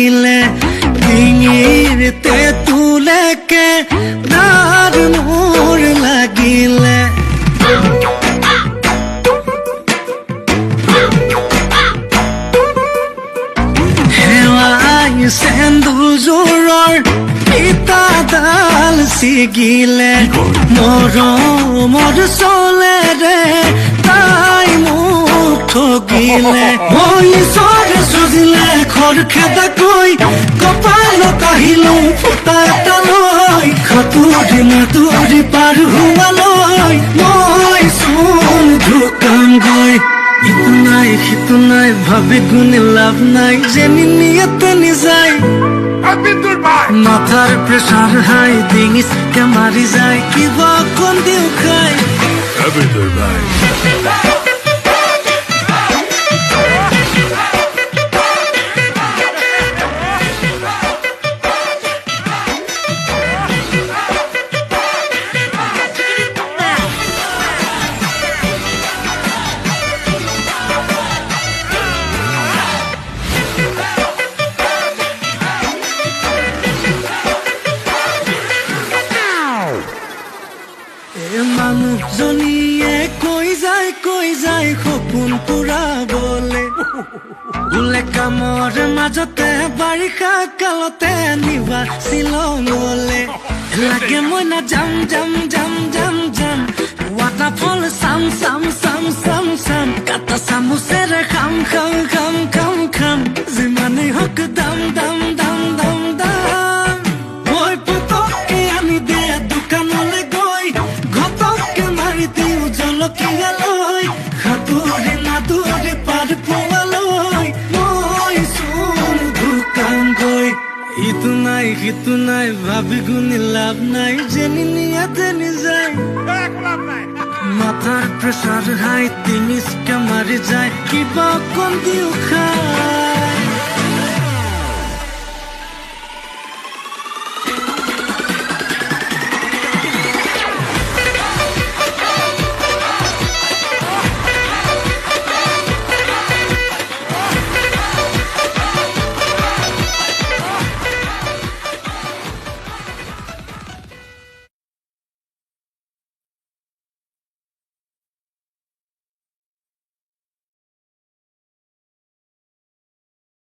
লাগিলে ডিঙিতে তুলেকে দাৰ মোৰ লাগিলে হেৱাই সেন্দুৰজোৰৰ পিতাডাল ছিগিলে মৰমৰ চলেৰে তাই মোক ঠগিলে মই চৰে চজিলে খৰখেদাকৈ কপালত আহিলো ফুটা এটা লৈ সাঁতুৰি মাতুৰি পাৰ হোৱালৈ মই চোন ঢুকামগৈ ইটো নাই সিটো নাই ভাবি গুণে লাভ নাই যেনি নিয়তে নিযায় মাথার প্রেসার হাই ডিঙিচকে মারি যায় কিবা কোন দিও খাই মানুহজনীয়ে কৈ যায় সপোন পুৰাবলে বোলে কামৰ মাজতে বাৰিষা কালতে নিবা শ্বিলঙলে লাগে মই না যাম ৱাটাৰফল চাম কাটা চামুচেৰে খাম যিমানেই হওক দাম মই পতককে আনি দে দোকানলে গৈ ঘটককে মাৰি দিওঁ জলকীয়া লৈ সাঁতুৰি নাতুৰি পাৰ পোৱালৈ মই চোন ঢুকামগৈ ইটো নাই সিটো নাই ভাবি গুণি লাভ নাই যেনি নিয়াতে নিযায় মাথাৰ প্ৰেছাৰ হাই ডিঙিচকে মাৰি যায় কিবা কণ দিও খাই